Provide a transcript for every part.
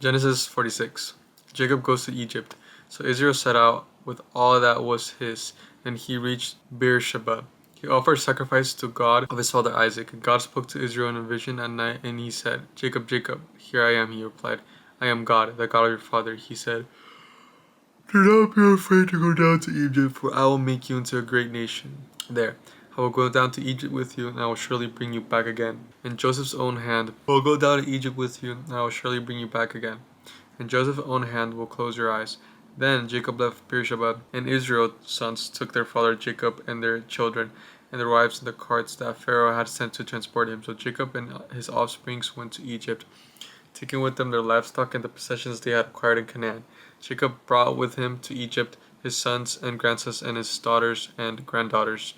Genesis 46. Jacob goes to Egypt. So Israel set out with all that was his, and he reached Beersheba. He offered sacrifice to God of his father Isaac. God spoke to Israel in a vision at night, and he said, Jacob, Jacob. Here I am, he replied. I am God, the God of your father. He said, do not be afraid to go down to Egypt, for I will make you into a great nation. There, I will go down to Egypt with you, and I will surely bring you back again. In Joseph's own hand, I will go down to Egypt with you, and I will surely bring you back again. And Joseph's own hand will close your eyes. Then Jacob left Beersheba, and Israel's sons took their father Jacob and their children and their wives in the carts that Pharaoh had sent to transport him. So Jacob and his offspring went to Egypt, taking with them their livestock and the possessions they had acquired in Canaan. Jacob brought with him to Egypt his sons and grandsons and his daughters and granddaughters,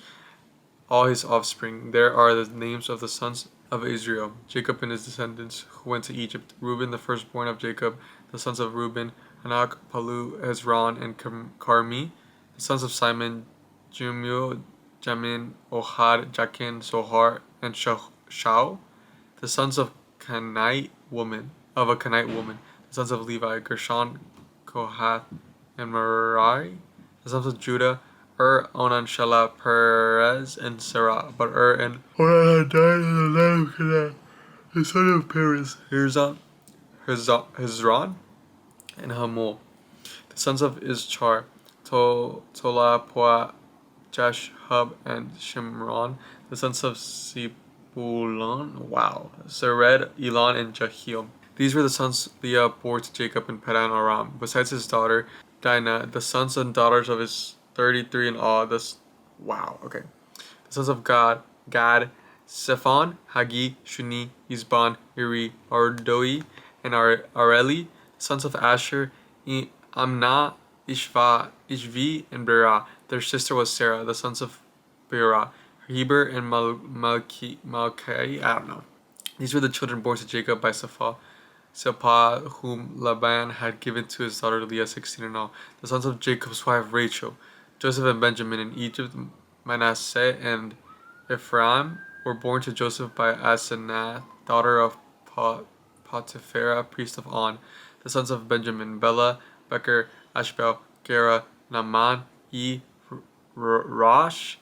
all his offspring. There are the names of the sons of Israel, Jacob and his descendants, who went to Egypt. Reuben, the firstborn of Jacob, the sons of Reuben, Anak, Palu, Hezron, and Carmi. The sons of Simon, Jemuel, Jamin, Ohad, Jachin, Zohar, and Shao. The sons of a Canaanite woman. The sons of Levi, Gershon, Kohath, and Merari. The sons of Judah, Onan, Shelah, Perez, and Sarah. But and Onan had died in the land of Canaan. The son of Perez, Hezron, and Hamul. The sons of Ischar, Tola, Puah, Jashhub, and Shimron. The sons of Zebulun, Sered, Elon, and Jehiel. These were the sons Leah bore to Jacob in Padan Aram, besides his daughter Dinah, the sons and daughters of his 33 in all. The sons of Gad, Zephon, Hagi, Shuni, Izban, Iri, Ardoi, and Areli. The sons of Asher, Amna, Ishvi, and Berah. Their sister was Sarah. The sons of Berah, Heber, and Malchi, I don't know. These were the children born to Jacob by Silpah, whom Laban had given to his daughter Leah, 16 in all. The sons of Jacob's wife Rachel, Joseph and Benjamin. In Egypt, Manasseh and Ephraim were born to Joseph by Asenath, daughter of Potipharah, priest of On. The sons of Benjamin, Bela, Becher, Ashbel, Gera, Naaman, Rosh,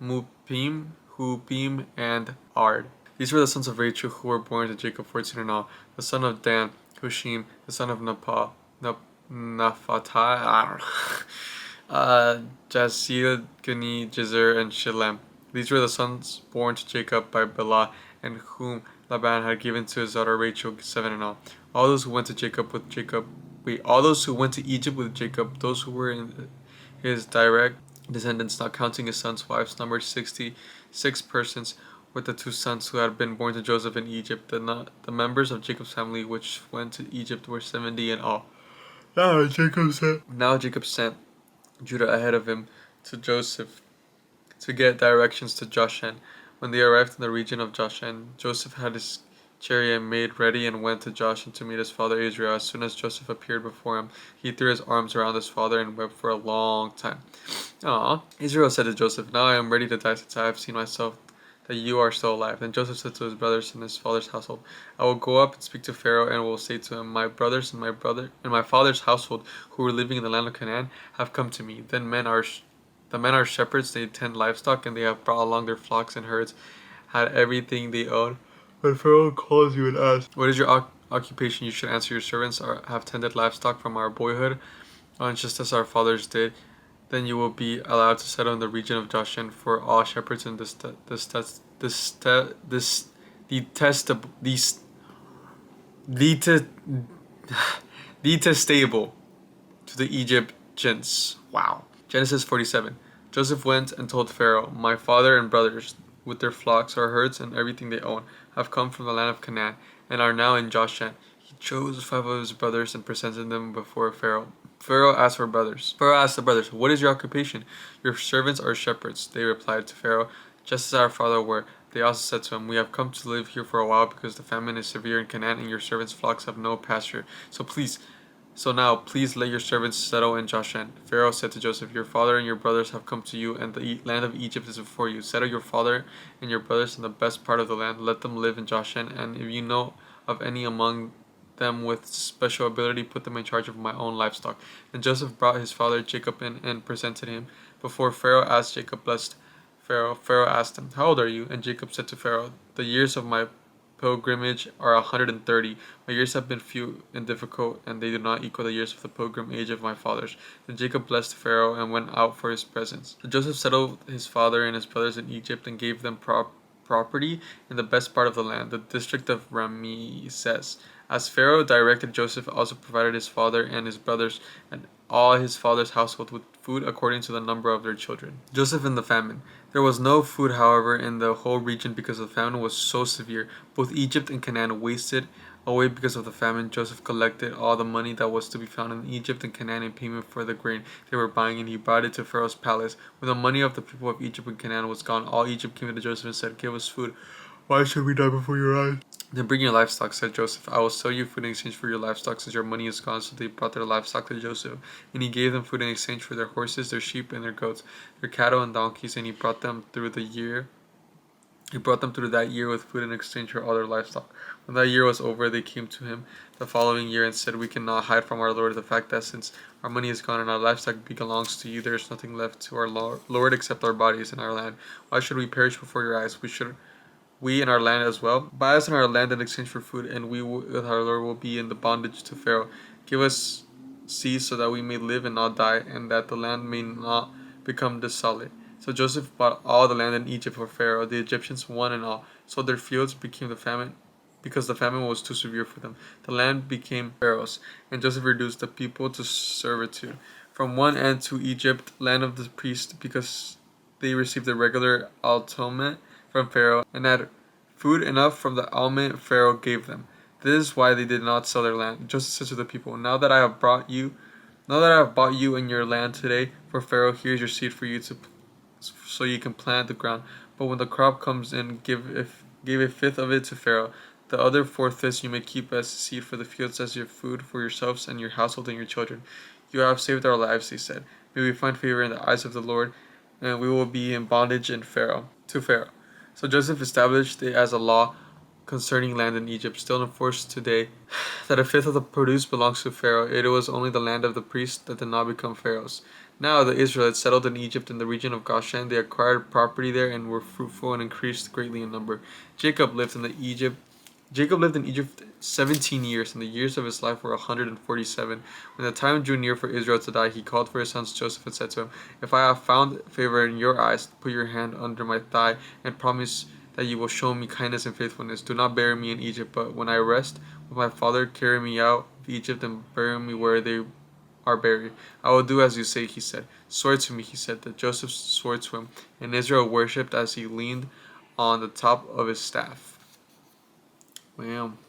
Mupim, Hupim, and Ard. These were the sons of Rachel who were born to Jacob, 14 in all. The son of Dan, Hushim, the son of Naphatai, I don't know, Jasil, Guni, Jezer, and Shilem. These were the sons born to Jacob by Bela, and whom Laban had given to his daughter Rachel, 7 in all. All those who went to Egypt with Jacob, those who were in his direct descendants, not counting his sons' wives, numbered 66 persons, with the 2 sons who had been born to Joseph in Egypt. The members of Jacob's family which went to Egypt were 70 in all. Now Jacob sent Judah ahead of him to Joseph to get directions to Goshen. When they arrived in the region of Goshen, Joseph had his chariot made ready and went to Goshen to meet his father Israel. As soon as Joseph appeared before him, he threw his arms around his father and wept for a long time. Israel said to Joseph, now I am ready to die, since I have seen myself that you are still alive. Then Joseph said to his brothers and his father's household, I will go up and speak to Pharaoh, and will say to him, my brothers and my father's household, who are living in the land of Canaan, have come to me. Then the men are shepherds, they tend livestock, and they have brought along their flocks and herds, had everything they own. When Pharaoh calls you and asks, what is your occupation? You should answer, your servants have tended livestock from our boyhood, just as our fathers did. Then you will be allowed to settle in the region of Goshen, for all shepherds and detestable to the Egyptians. Wow. Genesis 47. Joseph went and told Pharaoh, my father and brothers, with their flocks or herds and everything they own, have come from the land of Canaan, and are now in Goshen. He chose 5 of his brothers and presented them before Pharaoh. Pharaoh asked the brothers, what is your occupation? Your servants are shepherds. They replied to Pharaoh, just as our father were. They also said to him, we have come to live here for a while because the famine is severe in Canaan and your servants' flocks have no pasture. So now, please let your servants settle in Goshen. Pharaoh said to Joseph, your father and your brothers have come to you, and the land of Egypt is before you. Settle your father and your brothers in the best part of the land. Let them live in Goshen, and if you know of any among them with special ability, put them in charge of my own livestock. And Joseph brought his father Jacob in and presented him before Pharaoh. As Jacob blessed Pharaoh, Pharaoh asked him, "How old are you?" And Jacob said to Pharaoh, "The years of my pilgrimage are 130. My years have been few and difficult, and they do not equal the years of the pilgrim age of my fathers." Then Jacob blessed Pharaoh and went out for his presence. So Joseph settled his father and his brothers in Egypt and gave them property in the best part of the land, the district of Ramesses. As Pharaoh directed, Joseph also provided his father and his brothers and all his father's household with food according to the number of their children. Joseph in the famine. There was no food, however, in the whole region because the famine was so severe. Both Egypt and Canaan wasted away because of the famine. Joseph collected all the money that was to be found in Egypt and Canaan in payment for the grain they were buying, and he brought it to Pharaoh's palace. When the money of the people of Egypt and Canaan was gone, all Egypt came to Joseph and said, "Give us food. Why should we die before your eyes?" "Then bring your livestock," said Joseph. "I will sell you food in exchange for your livestock, since your money is gone." So they brought their livestock to Joseph, and he gave them food in exchange for their horses, their sheep, and their goats, their cattle and donkeys, and he brought them through the year. He brought them through that year with food in exchange for all their livestock. When that year was over, they came to him the following year and said, "We cannot hide from our Lord the fact that since our money is gone and our livestock belongs to you, there is nothing left to our Lord except our bodies and our land. Why should we perish before your eyes? We and our land as well. Buy us and our land in exchange for food, and we with our Lord will be in the bondage to Pharaoh. Give us seeds so that we may live and not die, and that the land may not become desolate." So Joseph bought all the land in Egypt for Pharaoh. The Egyptians, one and all, sold their fields became the famine because the famine was too severe for them. The land became Pharaoh's, and Joseph reduced the people to servitude. From one end to Egypt, land of the priest, because they received the regular aliment from Pharaoh, and had food enough from the aliment Pharaoh gave them. This is why they did not sell their land. Joseph said to the people, "Now that I have bought you and your land today for Pharaoh, here's your seed for you so you can plant the ground. But when the crop comes in, give a fifth of it to Pharaoh. The other 4/5 you may keep as seed for the fields, as your food for yourselves and your household and your children." "You have saved our lives," they said. "May we find favor in the eyes of the Lord, and we will be in bondage to Pharaoh." So Joseph established it as a law concerning land in Egypt, still enforced today, that a fifth of the produce belongs to Pharaoh. It was only the land of the priests that did not become Pharaoh's. Now the Israelites settled in Egypt in the region of Goshen. They acquired property there and were fruitful and increased greatly in number. Jacob lived in Egypt 17 years, and the years of his life were 147. When the time drew near for Israel to die, he called for his sons Joseph and said to him, "If I have found favor in your eyes, put your hand under my thigh and promise that you will show me kindness and faithfulness. Do not bury me in Egypt, but when I rest with my father, carry me out of Egypt and bury me where they are buried." "I will do as you say," he said. "Swear to me," he said. That Joseph swore to him, and Israel worshipped as he leaned on the top of his staff. Wow.